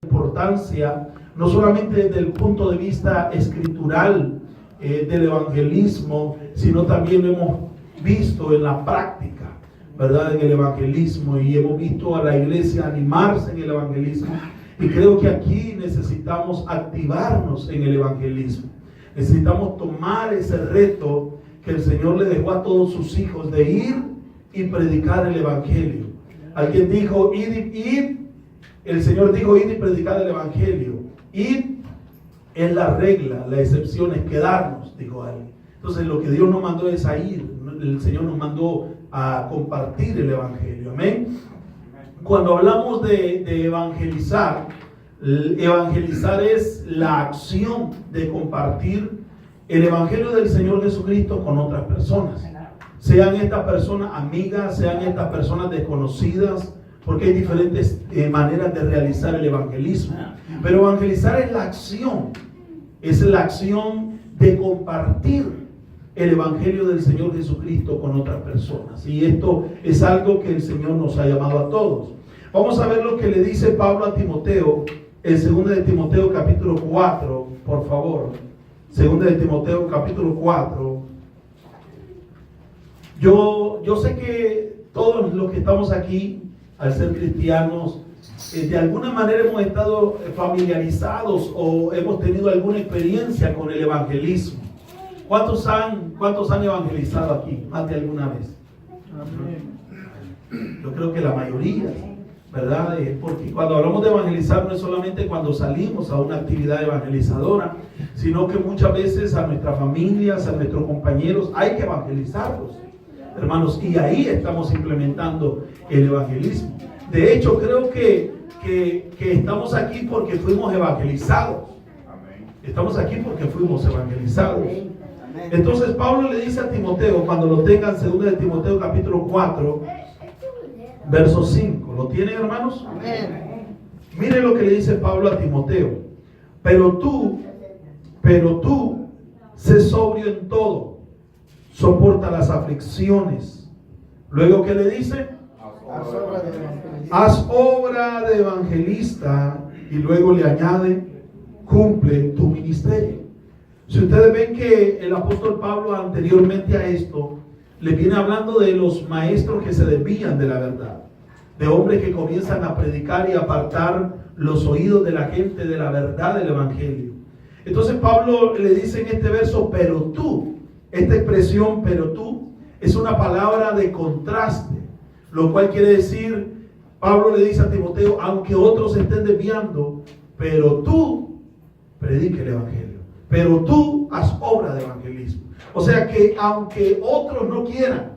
importancia, no solamente desde el punto de vista escritural del evangelismo, sino también lo hemos visto en la práctica, ¿verdad? En el evangelismo, y hemos visto a la iglesia animarse en el evangelismo, y creo que aquí necesitamos activarnos en el evangelismo. Necesitamos tomar ese reto que el Señor le dejó a todos sus hijos de ir y predicar el evangelio. Alguien dijo, id. El Señor dijo, id y predicar el evangelio. Id es la regla, la excepción es quedarnos, dijo alguien. Entonces lo que Dios nos mandó es a ir. El Señor nos mandó a compartir el evangelio. Amén. Cuando hablamos de evangelizar, evangelizar es la acción de compartir el evangelio del Señor Jesucristo con otras personas. Sean estas personas amigas, sean estas personas desconocidas, porque hay diferentes maneras de realizar el evangelismo. Pero evangelizar es la acción de compartir el evangelio del Señor Jesucristo con otras personas. Y esto es algo que el Señor nos ha llamado a todos. Vamos a ver lo que le dice Pablo a Timoteo, en 2 de Timoteo capítulo 4, por favor. 2 de Timoteo capítulo 4. Yo sé que todos los que estamos aquí, al ser cristianos, de alguna manera hemos estado familiarizados o hemos tenido alguna experiencia con el evangelismo. ¿Cuántos han evangelizado aquí más de alguna vez? Yo creo que la mayoría, ¿verdad? Porque cuando hablamos de evangelizar no es solamente cuando salimos a una actividad evangelizadora, sino que muchas veces a nuestras familias, a nuestros compañeros, hay que evangelizarlos, hermanos, y ahí estamos implementando el evangelismo. De hecho, creo que estamos aquí porque fuimos evangelizados. Estamos aquí porque fuimos evangelizados. Entonces Pablo le dice a Timoteo, cuando lo tengan, 2 de Timoteo capítulo 4, verso 5. ¿Lo tienen, hermanos? Miren lo que le dice Pablo a Timoteo. Pero tú, sé sobrio en todo, soporta las aflicciones. Luego, ¿qué le dice? Haz obra de evangelista. Y luego le añade, cumple tu ministerio. Si ustedes ven que el apóstol Pablo anteriormente a esto le viene hablando de los maestros que se desvían de la verdad, de hombres que comienzan a predicar y apartar los oídos de la gente de la verdad del evangelio. Entonces Pablo le dice en este verso, pero tú, esta expresión pero tú es una palabra de contraste, lo cual quiere decir, Pablo le dice a Timoteo, aunque otros estén desviando, pero tú predica el evangelio, pero tú haz obra de evangelismo. O sea que aunque otros no quieran,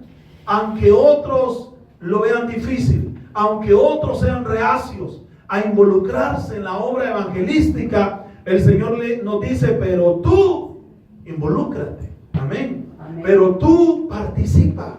aunque otros lo vean difícil, aunque otros sean reacios a involucrarse en la obra evangelística, el Señor nos dice, pero tú involúcrate. Amén. Pero tú participa.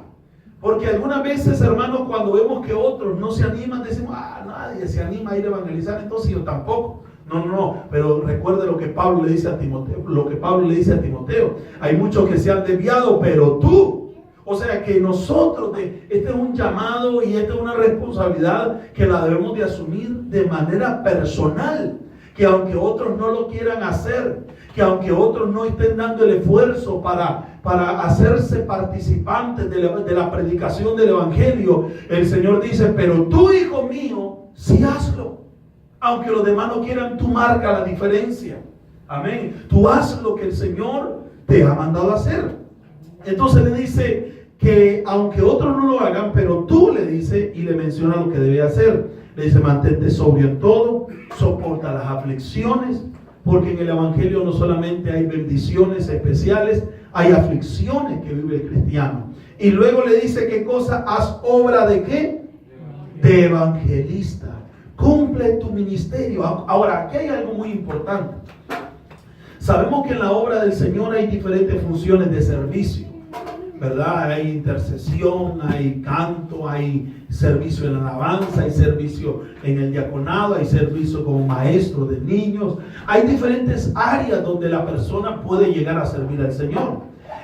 Porque algunas veces, hermanos, cuando vemos que otros no se animan, decimos, nadie se anima a ir a evangelizar, entonces yo tampoco. No, pero recuerde lo que Pablo le dice a Timoteo, hay muchos que se han desviado, pero tú. O sea que nosotros, este es un llamado y esta es una responsabilidad que la debemos de asumir de manera personal. Que aunque otros no lo quieran hacer, que aunque otros no estén dando el esfuerzo para hacerse participantes de la predicación del evangelio, el Señor dice, pero tú, hijo mío, sí hazlo. Aunque los demás no quieran, tú marca la diferencia. Amén. Tú haz lo que el Señor te ha mandado a hacer. Entonces le dice que aunque otros no lo hagan, pero tú, le dice y le menciona lo que debe hacer. Le dice, mantente sobrio en todo, soporta las aflicciones, porque en el evangelio no solamente hay bendiciones especiales, hay aflicciones que vive el cristiano. Y luego le dice, ¿qué cosa? Haz obra de ¿qué? De evangelista. Cumple tu ministerio. Ahora, aquí hay algo muy importante. Sabemos que en la obra del Señor hay diferentes funciones de servicio, ¿verdad? Hay intercesión, hay canto, hay servicio en la alabanza, hay servicio en el diaconado, hay servicio como maestro de niños. Hay diferentes áreas donde la persona puede llegar a servir al Señor.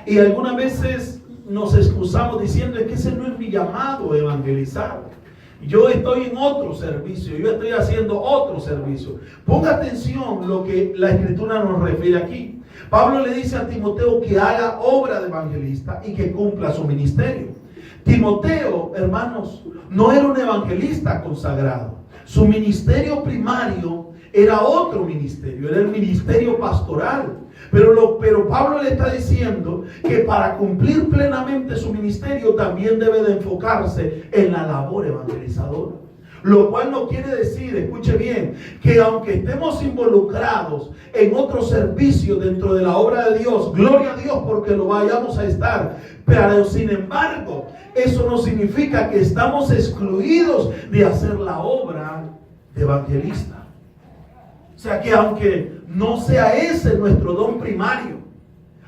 Y algunas veces nos excusamos diciendo, es que ese no es mi llamado, evangelizar. Yo estoy en otro servicio, yo estoy haciendo otro servicio. Ponga atención lo que la Escritura nos refiere aquí. Pablo le dice a Timoteo que haga obra de evangelista y que cumpla su ministerio. Timoteo, hermanos, no era un evangelista consagrado. Su ministerio primario era otro ministerio, era el ministerio pastoral. Pero Pablo le está diciendo que para cumplir plenamente su ministerio también debe de enfocarse en la labor evangelizadora. Lo cual no quiere decir, escuche bien, que aunque estemos involucrados en otro servicio dentro de la obra de Dios, gloria a Dios porque lo vayamos a estar, pero sin embargo, eso no significa que estamos excluidos de hacer la obra de evangelista. O sea que aunque no sea ese nuestro don primario,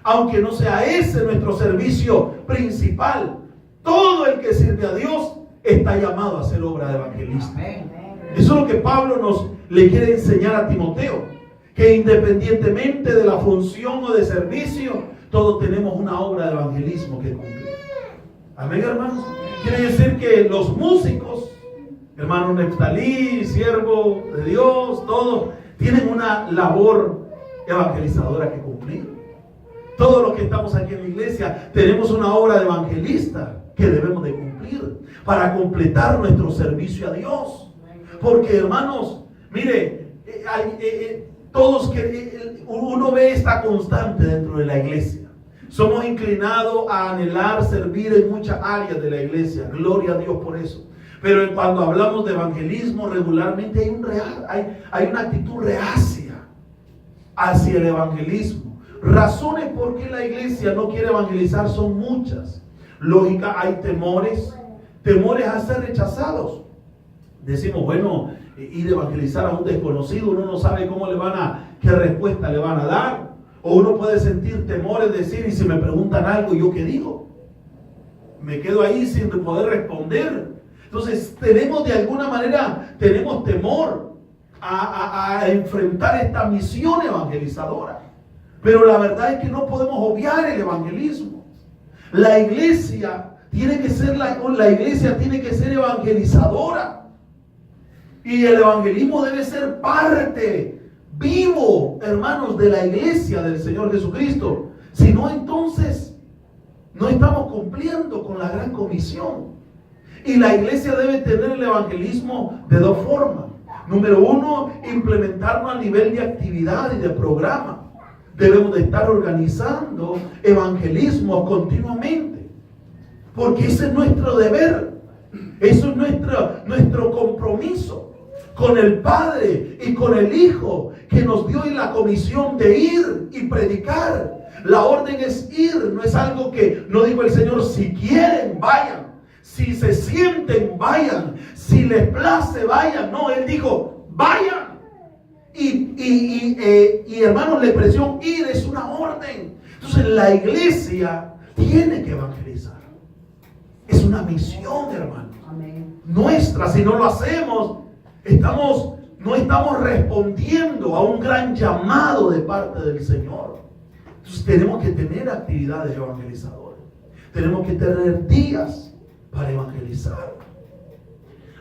aunque no sea ese nuestro servicio principal, todo el que sirve a Dios está llamado a hacer obra de evangelista. Eso es lo que Pablo le quiere enseñar a Timoteo, que independientemente de la función o de servicio, todos tenemos una obra de evangelismo que cumplir. Amén, hermanos. Quiere decir que los músicos, hermano Neftalí, siervo de Dios, todos tienen una labor evangelizadora que cumplir. Todos los que estamos aquí en la iglesia tenemos una obra de evangelista que debemos de cumplir para completar nuestro servicio a Dios. Porque, hermanos, mire, uno ve esta constante dentro de la iglesia. Somos inclinados a anhelar servir en muchas áreas de la iglesia. Gloria a Dios por eso. Pero cuando hablamos de evangelismo, regularmente hay una actitud reacia hacia el evangelismo. Razones por qué la iglesia no quiere evangelizar son muchas. Lógica, hay temores a ser rechazados. Decimos, bueno, ir a evangelizar a un desconocido, uno no sabe qué respuesta le van a dar. O uno puede sentir temores, decir, y si me preguntan algo, ¿yo qué digo? Me quedo ahí sin poder responder. Entonces tenemos temor a enfrentar esta misión evangelizadora. Pero la verdad es que no podemos obviar el evangelismo. La iglesia tiene que ser evangelizadora. Y el evangelismo debe ser parte vivo, hermanos, de la iglesia del Señor Jesucristo. Si no, entonces no estamos cumpliendo con la gran comisión. Y la iglesia debe tener el evangelismo de dos formas. Número uno, implementarlo a nivel de actividad y de programa. Debemos de estar organizando evangelismo continuamente. Porque ese es nuestro deber. Eso es nuestro compromiso con el Padre y con el Hijo, que nos dio en la comisión de ir y predicar. La orden es ir, no es algo que no dijo el Señor, si quieren, vayan. Si se sienten, vayan. Si les place, vayan. No, Él dijo, vayan. Y hermanos, la expresión ir es una orden. Entonces la iglesia tiene que evangelizar. Es una misión, hermanos. Nuestra. Si no lo hacemos, no estamos respondiendo a un gran llamado de parte del Señor. Entonces tenemos que tener actividades evangelizadoras. Tenemos que tener días para evangelizar.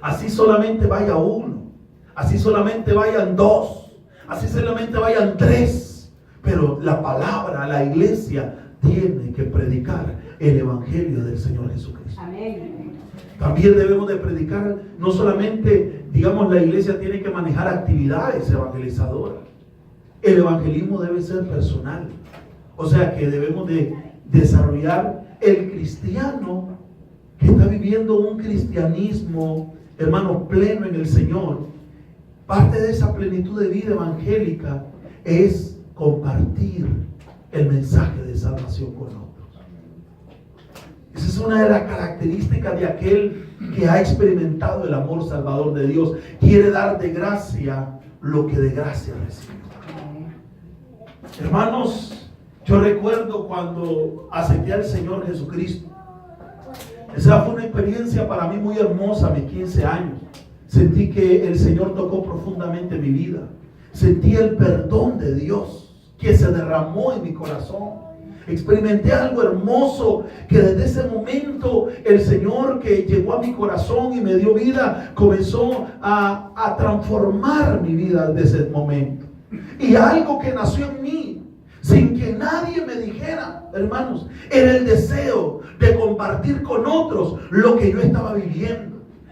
Así solamente vaya uno, así solamente vayan dos, así solamente vayan tres, pero la palabra, la iglesia tiene que predicar el evangelio del Señor Jesucristo. Amén. También debemos de predicar, no solamente, la iglesia tiene que manejar actividades evangelizadoras. El evangelismo debe ser personal. O sea que debemos de desarrollar el cristiano que está viviendo un cristianismo, hermano, pleno en el Señor. Parte de esa plenitud de vida evangélica es compartir el mensaje de salvación con otros. Esa es una de las características de aquel que ha experimentado el amor salvador de Dios. Quiere dar de gracia lo que de gracia recibe. Hermanos, yo recuerdo cuando acepté al Señor Jesucristo. Esa fue una experiencia para mí muy hermosa a mis 15 años. Sentí que el Señor tocó profundamente mi vida. Sentí el perdón de Dios que se derramó en mi corazón. experimenté algo hermoso, que desde ese momento el Señor que llegó a mi corazón y me dio vida, comenzó a transformar mi vida desde ese momento. Y algo que nació en mí, sin que nadie me dijera, hermanos, era el deseo de compartir con otros lo que yo estaba viviendo.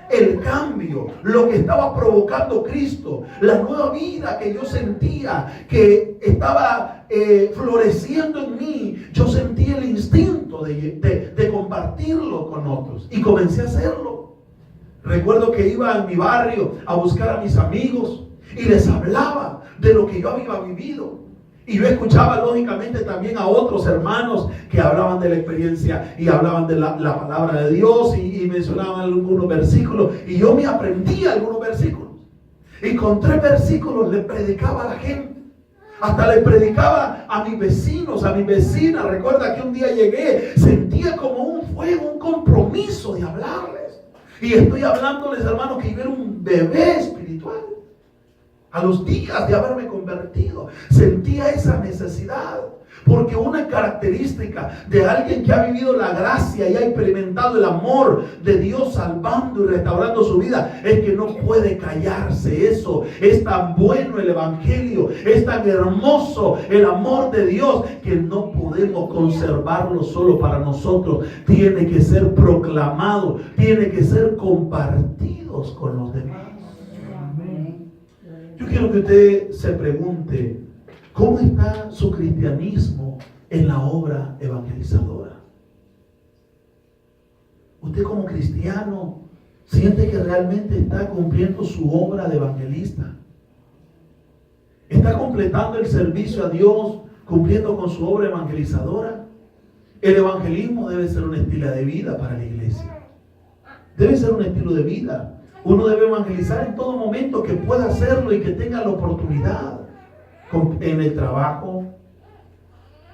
El cambio, lo que estaba provocando Cristo, la nueva vida que yo sentía que estaba floreciendo en mí. Yo sentí el instinto de compartirlo con otros y comencé a hacerlo. Recuerdo que iba a mi barrio a buscar a mis amigos y les hablaba de lo que yo había vivido. Y yo escuchaba lógicamente también a otros hermanos que hablaban de la experiencia y hablaban de la palabra de Dios y mencionaban algunos versículos. Y yo me aprendía algunos versículos. Y con 3 versículos le predicaba a la gente. Hasta le predicaba a mis vecinos, a mis vecinas. Recuerda que un día llegué, sentía como un fuego, un compromiso de hablarles. Y estoy hablándoles, hermanos, que yo era un bebé espiritual. A los días de haberme convertido, sentía esa necesidad. Porque una característica de alguien que ha vivido la gracia y ha experimentado el amor de Dios salvando y restaurando su vida es que no puede callarse. Eso es tan bueno el evangelio, es tan hermoso el amor de Dios que no podemos conservarlo solo para nosotros. Tiene que ser proclamado, tiene que ser compartidos con los demás. Yo quiero que usted se pregunte, ¿cómo está su cristianismo en la obra evangelizadora? Usted como cristiano siente que realmente está cumpliendo su obra de evangelista. ¿Está completando el servicio a Dios, cumpliendo con su obra evangelizadora? El evangelismo debe ser un estilo de vida para la iglesia. Debe ser un estilo de vida. Uno debe evangelizar en todo momento que pueda hacerlo y que tenga la oportunidad. En el trabajo,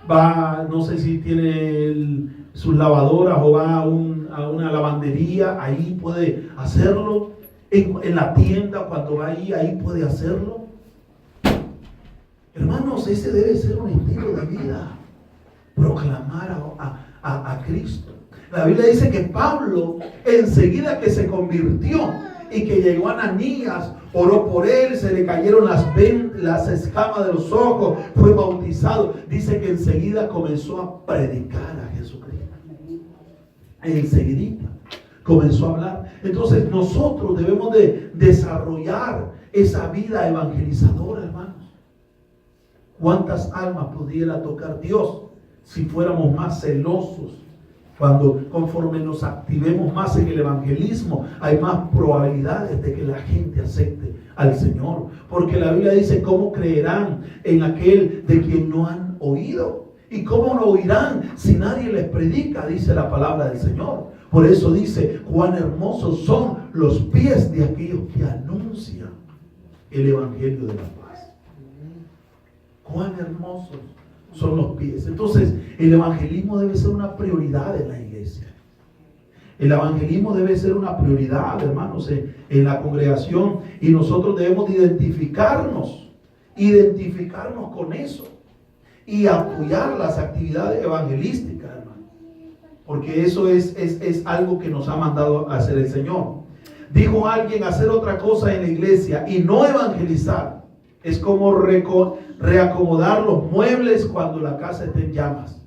va, no sé si tiene sus lavadoras o va a una lavandería, ahí puede hacerlo. En la tienda, cuando va ahí puede hacerlo. Hermanos, ese debe ser un estilo de vida. Proclamar a Cristo. La Biblia dice que Pablo, enseguida que se convirtió y que llegó a Ananías, oró por él, se le cayeron las escamas de los ojos, fue bautizado. Dice que enseguida comenzó a predicar a Jesucristo. Enseguida comenzó a hablar. Entonces nosotros debemos de desarrollar esa vida evangelizadora, hermanos. ¿Cuántas almas pudiera tocar Dios si fuéramos más celosos? Conforme nos activemos más en el evangelismo, hay más probabilidades de que la gente acepte al Señor. Porque la Biblia dice, ¿cómo creerán en aquel de quien no han oído? ¿Y cómo lo oirán si nadie les predica? Dice la palabra del Señor. Por eso dice, cuán hermosos son los pies de aquellos que anuncian el evangelio de la paz. Cuán hermosos son los pies. Entonces, el evangelismo debe ser una prioridad en la iglesia. El evangelismo debe ser una prioridad, hermanos, en la congregación. Y nosotros debemos de identificarnos con eso. Y apoyar las actividades evangelísticas, hermano. Porque eso es algo que nos ha mandado a hacer el Señor. Dijo alguien, hacer otra cosa en la iglesia y no evangelizar es como reacomodar los muebles cuando la casa está en llamas.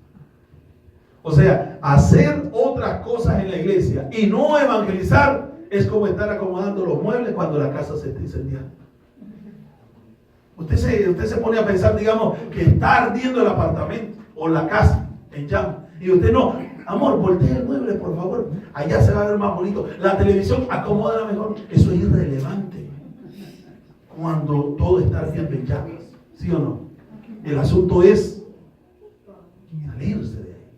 O sea, hacer otras cosas en la iglesia y no evangelizar es como estar acomodando los muebles cuando la casa se está incendiando. Usted se pone a pensar, digamos, que está ardiendo el apartamento o la casa en llamas. Y usted no, amor, voltea el mueble, por favor. Allá se va a ver más bonito. La televisión, acomódala mejor. Eso es irrelevante cuando todo está ardiendo en llamas. ¿Sí o no? El asunto es salirse de ahí.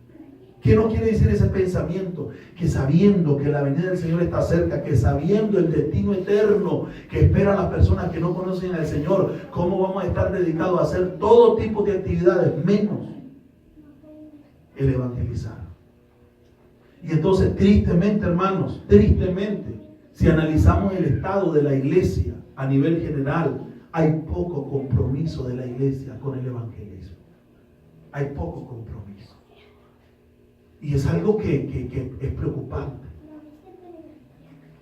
¿Qué no quiere decir ese pensamiento? Que sabiendo que la venida del Señor está cerca, que sabiendo el destino eterno que esperan las personas que no conocen al Señor, ¿cómo vamos a estar dedicados a hacer todo tipo de actividades menos el evangelizar? Y entonces, tristemente, hermanos, tristemente, si analizamos el estado de la iglesia a nivel general, hay poco compromiso de la iglesia con el evangelismo. Hay poco compromiso. Y es algo que es preocupante.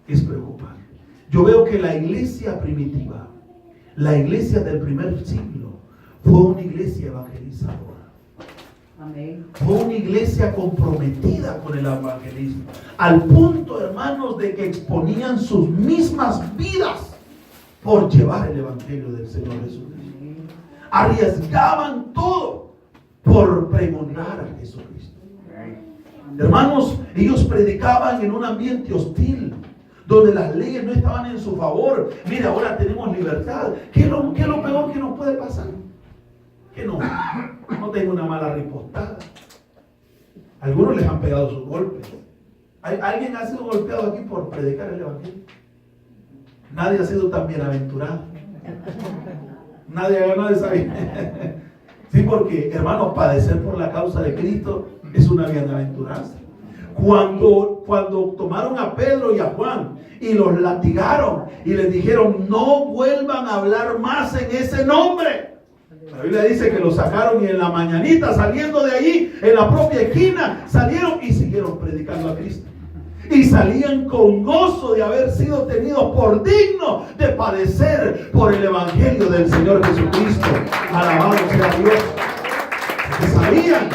Es preocupante. Yo veo que la iglesia primitiva, la iglesia del primer siglo, fue una iglesia evangelizadora. Amén. Fue una iglesia comprometida con el evangelismo. Al punto, hermanos, de que exponían sus mismas vidas por llevar el evangelio del Señor Jesucristo. Arriesgaban todo por pregonar a Jesucristo. Hermanos, ellos predicaban en un ambiente hostil, donde las leyes no estaban en su favor. Mira, ahora tenemos libertad. ¿Qué es lo peor que nos puede pasar? Que no tengo una mala ripostada. Algunos les han pegado sus golpes. ¿Alguien ha sido golpeado aquí por predicar el evangelio? Nadie ha sido tan bienaventurado. Nadie ha ganado esa vida. Sí, porque, hermanos, padecer por la causa de Cristo es una bienaventuranza. Cuando tomaron a Pedro y a Juan y los latigaron y les dijeron, no vuelvan a hablar más en ese nombre. La Biblia dice que los sacaron y en la mañanita, saliendo de allí, en la propia esquina, salieron y siguieron predicando a Cristo. Y salían con gozo de haber sido tenidos por dignos de padecer por el evangelio del Señor Jesucristo. Alabado sea Dios. Porque sabían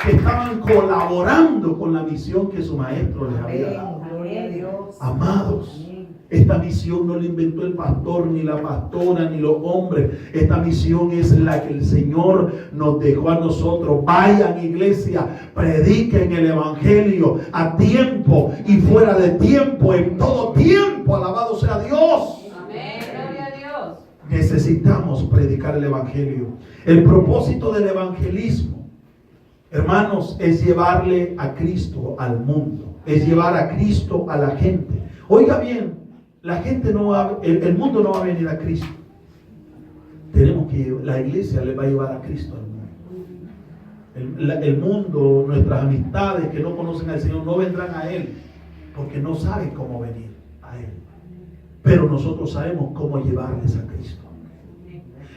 que estaban colaborando con la misión que su maestro les había dado. Gloria a Dios. Amados, esta misión no la inventó el pastor, ni la pastora, ni los hombres. Esta misión es la que el Señor nos dejó a nosotros. Vayan, iglesia, prediquen el evangelio a tiempo y fuera de tiempo, en todo tiempo. Alabado sea Dios. Amén, gloria a Dios. Necesitamos predicar el evangelio. El propósito del evangelismo, hermanos, es llevarle a Cristo al mundo. Es llevar a Cristo a la gente. Oiga bien, la gente no va, el mundo no va a venir a Cristo. La iglesia le va a llevar a Cristo al mundo. El mundo, nuestras amistades que no conocen al Señor no vendrán a Él porque no saben cómo venir a Él. Pero nosotros sabemos cómo llevarles a Cristo.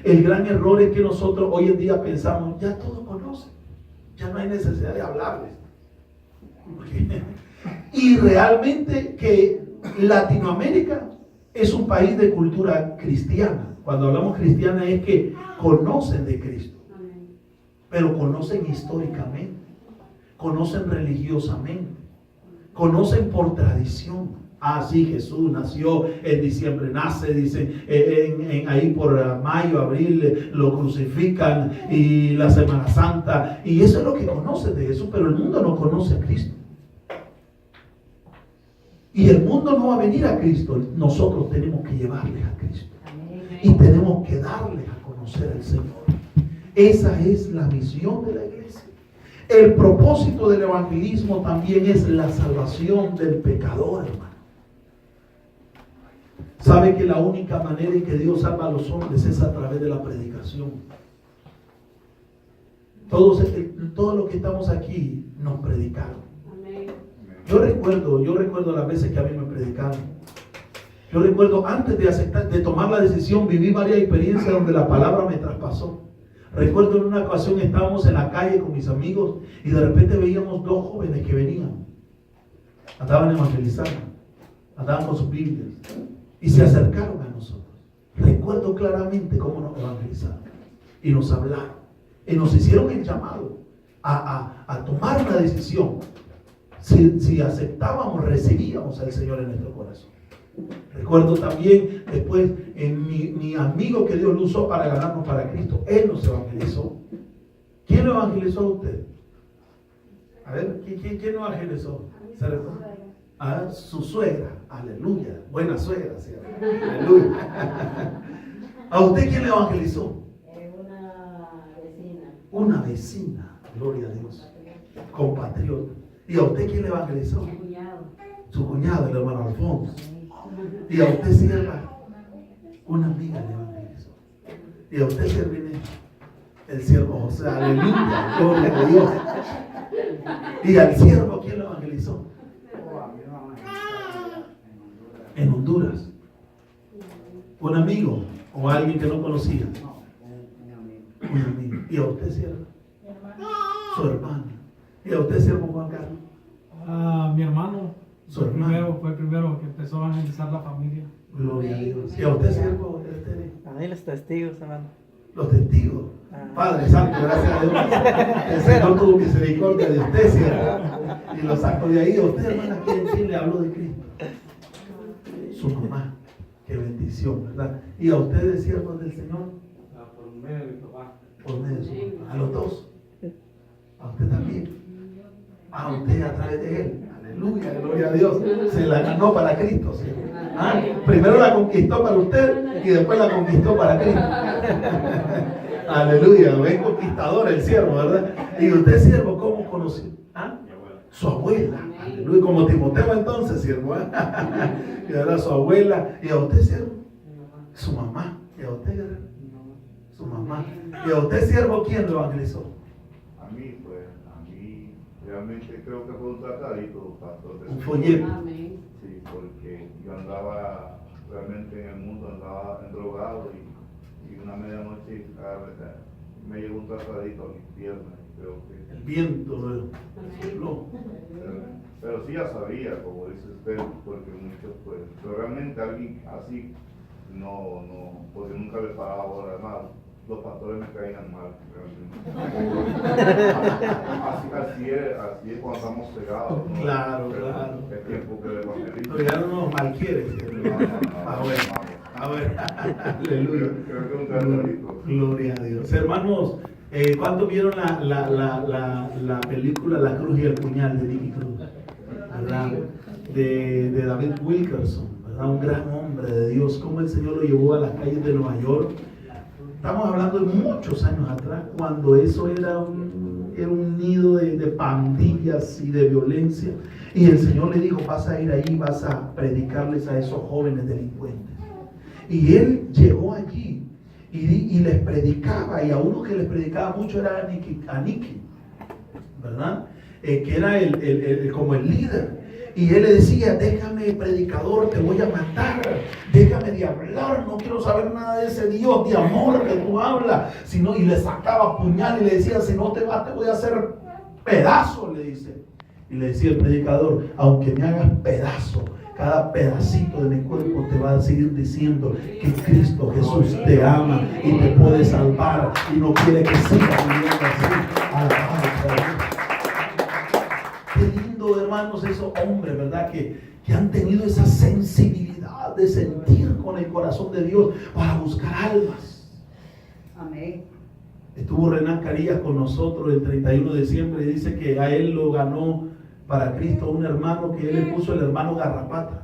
El gran error es que nosotros hoy en día pensamos, ya todos conocen, ya no hay necesidad de hablarles. Y realmente que Latinoamérica es un país de cultura cristiana. Cuando hablamos cristiana es que conocen de Cristo, pero conocen históricamente, conocen religiosamente, conocen por tradición. Ah, sí, Jesús nació en diciembre, nace, dice, ahí por mayo, abril, lo crucifican y la Semana Santa. Y eso es lo que conocen de Jesús, pero el mundo no conoce a Cristo. Y el mundo no va a venir a Cristo. Nosotros tenemos que llevarles a Cristo. Y tenemos que darles a conocer al Señor. Esa es la misión de la iglesia. El propósito del evangelismo también es la salvación del pecador, hermano. Sabe que la única manera en que Dios salva a los hombres es a través de la predicación. Todos los que estamos aquí nos predicaron. Yo recuerdo las veces que a mí me predicaron. Yo recuerdo antes de tomar la decisión, viví varias experiencias donde la palabra me traspasó. Recuerdo en una ocasión estábamos en la calle con mis amigos y de repente veíamos dos jóvenes que venían. Andaban evangelizando, andaban con sus Biblias y se acercaron a nosotros. Recuerdo claramente cómo nos evangelizaron y nos hablaron y nos hicieron el llamado a tomar una decisión. Si aceptábamos, recibíamos al Señor en nuestro corazón. Recuerdo también después en mi amigo que Dios lo usó para ganarnos para Cristo. Él nos evangelizó. ¿Quién lo evangelizó a usted? A ver, ¿quién lo evangelizó? ¿Se recuerda? A su suegra. Aleluya. Buena suegra, ¿sí? Aleluya. ¿A usted quién le evangelizó? Una vecina. Una vecina. Gloria a Dios. Compatriota. ¿Y a usted quién le evangelizó? Mi cuñado. Su cuñado, el hermano Alfonso. ¿Y a usted, sierva? Una amiga le evangelizó. ¿Y a usted, siervine? El siervo José. Aleluya. Gloria a Dios. ¿Y al siervo quién lo evangelizó? En Honduras. ¿Un amigo o alguien que no conocía? Un amigo. ¿Y a usted, sierva? Su hermano. ¿Y a usted, siervo Juan Carlos? Mi hermano Su hermano. fue el primero que empezó a evangelizar la familia. Gloria a Dios. ¿Y a usted, siervo? A mí los testigos, hermano. Los testigos. Padre Santo, gracias a Dios. El Señor tuvo misericordia de usted, siervo. Y lo sacó de ahí. A usted, hermana, ¿quién le habló de Cristo? Su mamá. Qué bendición, ¿verdad? ¿Y a ustedes, siervos del Señor? Por medio de mi papá. Por medio de su mamá. A los dos. A usted también. A usted a través de él. Aleluya, gloria a Dios. Se la ganó para Cristo, ¿siervo? ¿Ah? Primero la conquistó para usted y después la conquistó para Cristo. Aleluya, ven conquistador el siervo, ¿verdad? Y usted, siervo, ¿cómo conoció? ¿Ah? Su abuela. Aleluya, como Timoteo entonces, siervo. Y era su abuela. ¿Y a usted, siervo? Su mamá. ¿Y a usted, guerrero? Su mamá. ¿Y a usted, siervo, quién lo evangelizó? A mí, pues, realmente creo que fue un tratadito, pastor. Un folleto. Amén. Sí, porque yo andaba realmente en el mundo, andaba drogado y una medianoche me llegó un tratadito a mis piernas. Creo que, El viento lo sopló. pero sí ya sabía, como dice usted, porque muchos, pues, pero realmente alguien así, no, porque nunca le paraba ahora nada. Los pastores me caían mal, realmente. así es cuando estamos cegados, ¿no? Claro, Pero claro. es tiempo que el evangelista. Pero ya no nos malquiere. A ver, aleluya. Creo que es un tratadito. Gloria a Dios. Hermanos, ¿cuántos vieron la película La Cruz y el Puñal de Nicky Cruz? ¿Verdad? De David Wilkerson, ¿verdad? Un gran hombre de Dios. Cómo el Señor lo llevó a las calles de Nueva York. Estamos hablando de muchos años atrás, cuando eso era un nido de pandillas y de violencia. Y el Señor le dijo, vas a ir ahí, vas a predicarles a esos jóvenes delincuentes. Y él llegó allí y les predicaba, y a uno que les predicaba mucho era a Nicky, ¿verdad? Que era como el líder. Y él le decía, déjame, predicador, te voy a matar, déjame de hablar, no quiero saber nada de ese Dios de amor que tú hablas. Y le sacaba puñal y le decía, si no te vas te voy a hacer pedazo, le dice. Y le decía el predicador, aunque me hagas pedazo, cada pedacito de mi cuerpo te va a seguir diciendo que Cristo Jesús te ama y te puede salvar y no quiere que sigas viviendo así. Alabado sea Dios. Qué lindo, hermanos, esos hombres, ¿verdad? Que han tenido esa sensibilidad de sentir con el corazón de Dios para buscar almas. Amén. Estuvo Renan Carías con nosotros el 31 de diciembre y dice que a él lo ganó para Cristo un hermano que él le puso el hermano Garrapata.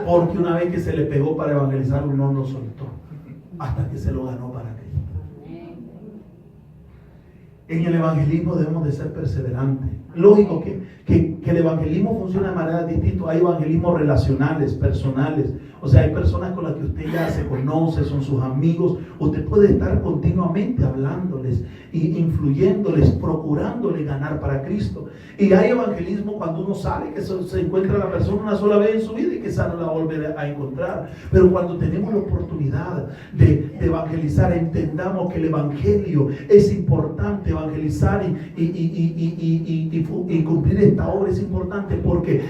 Porque una vez que se le pegó para evangelizarlo no lo soltó hasta que se lo ganó para Cristo. En el evangelismo debemos de ser perseverantes. Lógico que el evangelismo funciona de manera distinta. Hay evangelismos relacionales, personales. O sea, hay personas con las que usted ya se conoce, son sus amigos. Usted puede estar continuamente hablándoles y influyéndoles, procurándoles ganar para Cristo. Y hay evangelismo cuando uno sale, que se encuentra la persona una sola vez en su vida y quizá no la volverá a encontrar. Pero cuando tenemos la oportunidad de evangelizar, entendamos que el evangelio es importante. Evangelizar y cumplir esta obra es importante porque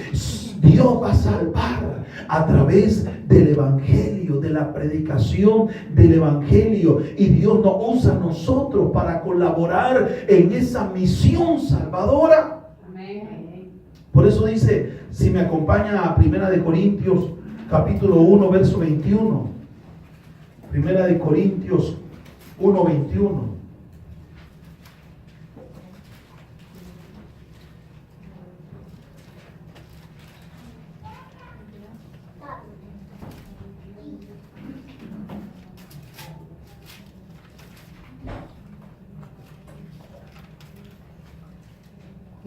Dios va a salvar a través del evangelio, de la predicación del evangelio, y Dios nos usa a nosotros para colaborar en esa misión salvadora. Amén. Por eso dice, si me acompaña a 1 Corintios capítulo 1 verso 21, 1 Corintios 1, 21.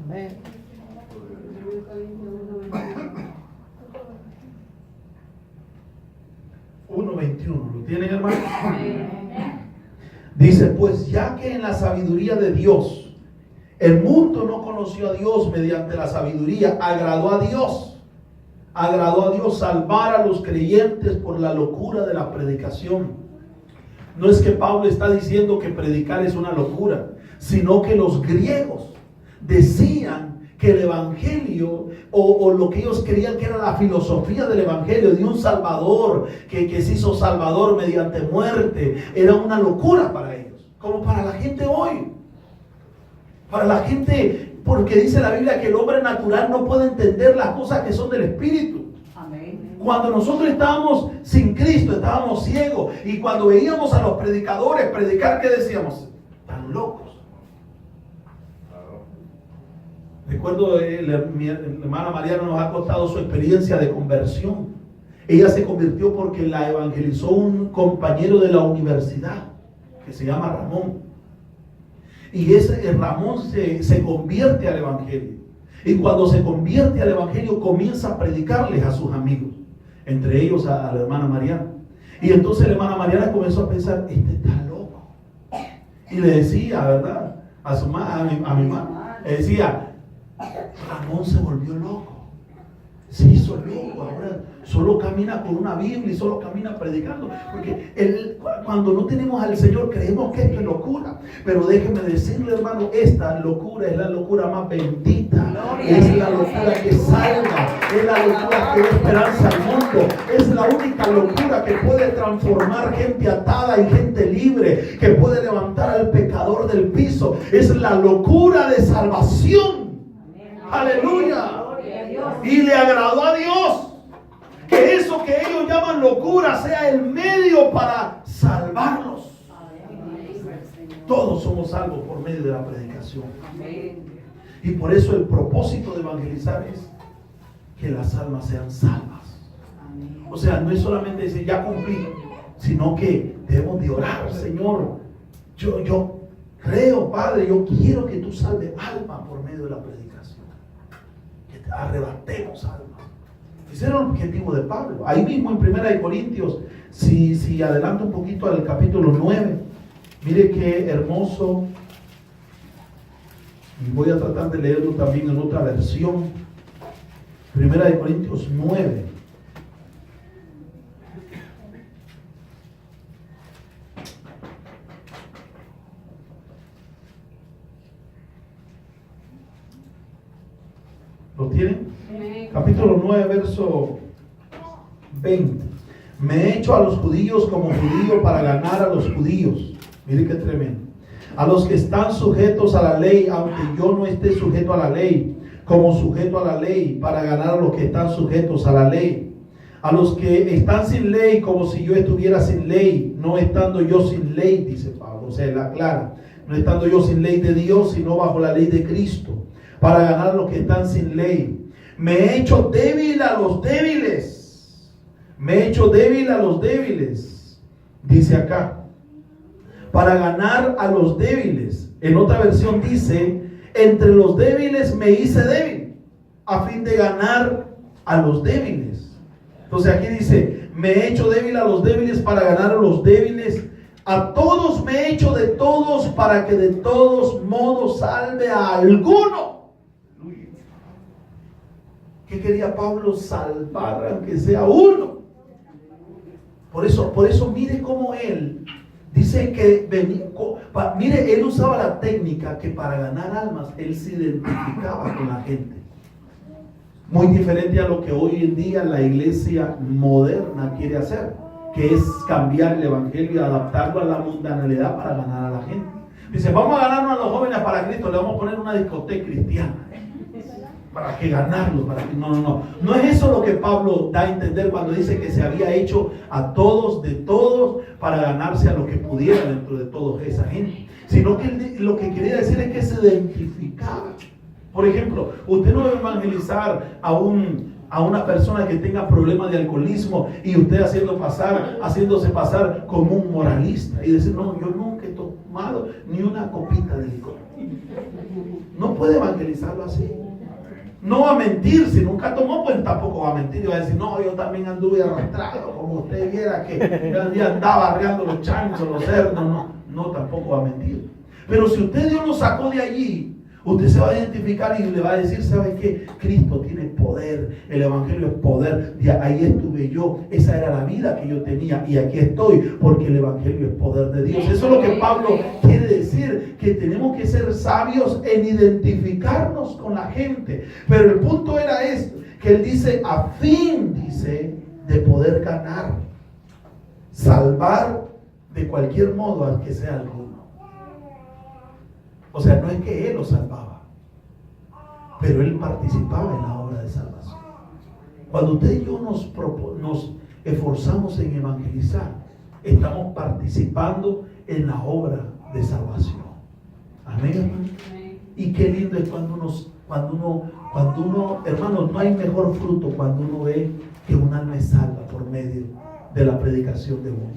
Amén. 1:21, ¿lo tienen, hermano? Dice, pues ya que en la sabiduría de Dios el mundo no conoció a Dios mediante la sabiduría, agradó a Dios salvar a los creyentes por la locura de la predicación. No es que Pablo está diciendo que predicar es una locura, sino que los griegos decían que el evangelio o lo que ellos creían que era la filosofía del evangelio de un salvador que se hizo salvador mediante muerte, era una locura para ellos, como para la gente hoy. Para la gente, porque dice la Biblia que el hombre natural no puede entender las cosas que son del Espíritu. Amén. Cuando nosotros estábamos sin Cristo, estábamos ciegos, y cuando veíamos a los predicadores predicar, ¿qué decíamos? Están locos. Recuerdo, mi hermana Mariana nos ha contado su experiencia de conversión. Ella se convirtió porque la evangelizó un compañero de la universidad que se llama Ramón. Y ese Ramón se convierte al evangelio. Y cuando se convierte al evangelio comienza a predicarles a sus amigos, entre ellos a la hermana Mariana. Y entonces la hermana Mariana comenzó a pensar, este está loco. Y le decía, ¿verdad? A mi mamá, le decía, Ramón se volvió loco, se hizo loco, ahora solo camina con una Biblia y solo camina predicando, porque cuando no tenemos al Señor creemos que esto es locura, pero déjeme decirle, hermano, esta locura es la locura más bendita, es la locura que salva, es la locura que da esperanza al mundo, es la única locura que puede transformar gente atada y gente libre, que puede levantar al pecador del piso, es la locura de salvación. Aleluya. Y le agradó a Dios que eso que ellos llaman locura sea el medio para salvarlos. Todos somos salvos por medio de la predicación. Y por eso el propósito de evangelizar es que las almas sean salvas. O sea, no es solamente decir ya cumplí, sino que debemos de orar, Señor. Yo creo, Padre, yo quiero que tú salves almas por medio de la predicación. Arrebatemos almas. Ese era el objetivo de Pablo. Ahí mismo en 1 Corintios, si adelanto un poquito al capítulo 9, mire qué hermoso. Y voy a tratar de leerlo también en otra versión. 1 Corintios 9. ¿Lo tienen? Capítulo 9, verso 20. Me he hecho a los judíos como judío para ganar a los judíos. Mire qué tremendo. A los que están sujetos a la ley, aunque yo no esté sujeto a la ley, como sujeto a la ley, para ganar a los que están sujetos a la ley. A los que están sin ley, como si yo estuviera sin ley, no estando yo sin ley, dice Pablo. O sea, él aclara, no estando yo sin ley de Dios, sino bajo la ley de Cristo, para ganar a los que están sin ley. Me he hecho débil a los débiles. Me he hecho débil a los débiles. Dice acá. Para ganar a los débiles. En otra versión dice, entre los débiles me hice débil, a fin de ganar a los débiles. Entonces aquí dice, me he hecho débil a los débiles para ganar a los débiles. A todos me he hecho de todos para que de todos modos salve a alguno. ¿Qué quería Pablo? Salvar aunque sea uno. Por eso mire cómo él dice que mire, él usaba la técnica que para ganar almas él se identificaba con la gente. Muy diferente a lo que hoy en día la iglesia moderna quiere hacer, que es cambiar el evangelio y adaptarlo a la mundanalidad para ganar a la gente. Dice, vamos a ganarnos a los jóvenes para Cristo, le vamos a poner una discoteca cristiana. ¿Para qué ganarlos? No es eso lo que Pablo da a entender cuando dice que se había hecho a todos de todos para ganarse a lo que pudiera dentro de toda esa gente, sino que lo que quería decir es que se identificaba. Por ejemplo, usted no debe evangelizar a una persona que tenga problemas de alcoholismo y usted haciéndose pasar como un moralista y decir, no, yo nunca he tomado ni una copita de licor. No puede evangelizarlo así. No va a mentir, si nunca tomó, pues tampoco va a mentir y va a decir, no, yo también anduve arrastrado, como usted viera que yo andaba arreando los chanchos, los cerdos, no, tampoco va a mentir. Pero si usted Dios lo sacó de allí, usted se va a identificar y le va a decir, ¿sabe qué? Cristo tiene poder, el evangelio es poder, de ahí estuve yo, esa era la vida que yo tenía y aquí estoy porque el evangelio es poder de Dios. Eso es lo que Pablo quiere decir que tenemos que ser sabios en identificarnos con la gente. Pero el punto era esto, que él dice, a fin, dice, de poder ganar, salvar de cualquier modo al que sea alguno. O sea, no es que él lo salvaba, pero él participaba en la obra de salvación. Cuando usted y yo nos esforzamos en evangelizar, estamos participando en la obra de salvación. Amén, hermano. Y qué lindo es cuando uno, hermanos, no hay mejor fruto cuando uno ve que un alma es salva por medio de la predicación de uno.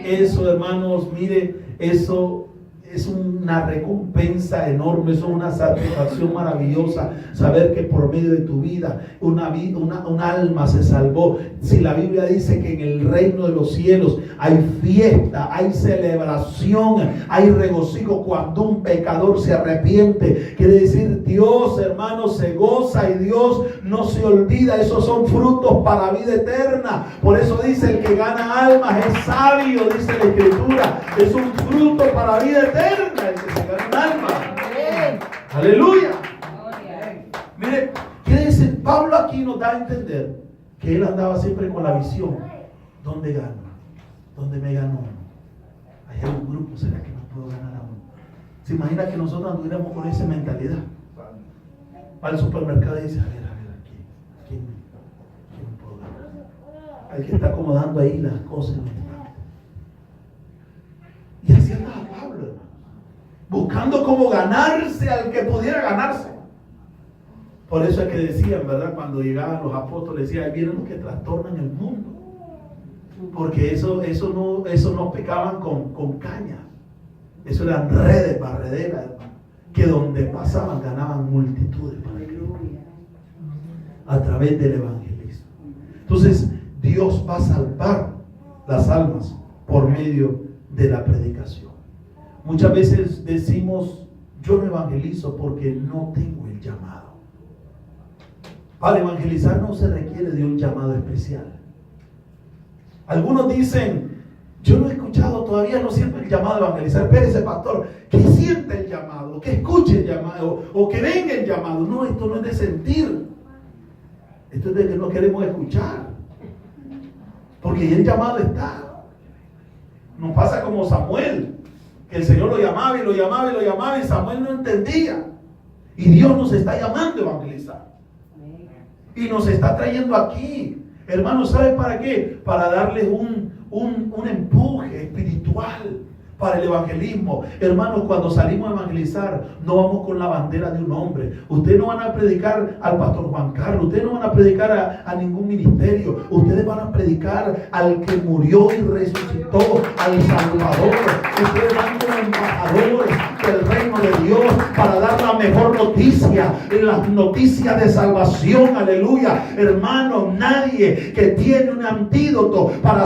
Eso, hermanos, mire, eso es una recompensa enorme, eso es una satisfacción maravillosa, saber que por medio de tu vida un alma se salvó. Si la Biblia dice que en el reino de los cielos hay fiesta, hay celebración, hay regocijo cuando un pecador se arrepiente, quiere decir Dios, hermanos, se goza y Dios no se olvida. Esos son frutos para vida eterna. Por eso dice, el que gana almas es sabio, dice la Escritura. Es un fruto para vida eterna el que se gana un alma. Aleluya. Mire, quiere decir, Pablo aquí nos da a entender que él andaba siempre con la visión. ¿Dónde gano? ¿Dónde me ganó? Hay un grupo, ¿será que no puedo ganar a uno? ¿Se imagina que nosotros anduviéramos con esa mentalidad? Va al supermercado y dice, a ver, ¿quién me puedo ganar? Al que está acomodando ahí las cosas en el estante. Y así andaba Pablo, hermano, buscando cómo ganarse al que pudiera ganarse. Por eso es que decían, ¿verdad? Cuando llegaban los apóstoles, decían, ahí vienen los que trastornan el mundo. Porque eso no pecaban con caña. Eso eran redes barrederas, hermano, que donde pasaban ganaban multitudes para Cristo, a través del evangelismo. Entonces, Dios va a salvar las almas por medio de la predicación. Muchas veces decimos, yo no evangelizo porque no tengo el llamado. Para evangelizar no se requiere de un llamado especial. Algunos dicen, yo no he escuchado, todavía no siento el llamado a evangelizar. Espérese, pastor, que sienta el llamado, que escuche el llamado, o que venga el llamado. No, esto no es de sentir. Esto es de que no queremos escuchar. Porque el llamado está. Nos pasa como Samuel, que el Señor lo llamaba y lo llamaba y lo llamaba y Samuel no entendía. Y Dios nos está llamando a evangelizar. Y nos está trayendo aquí. Hermanos, ¿sabe para qué? Para darles un empuje espiritual para el evangelismo. Hermanos, cuando salimos a evangelizar, no vamos con la bandera de un hombre. Ustedes no van a predicar al pastor Juan Carlos, ustedes no van a predicar a ningún ministerio. Ustedes van a predicar al que murió y resucitó, al Salvador. Ustedes van como embajadores del reino de Dios para dar la mejor noticia, las noticias de salvación. Aleluya. Hermanos, nadie que tiene un antídoto para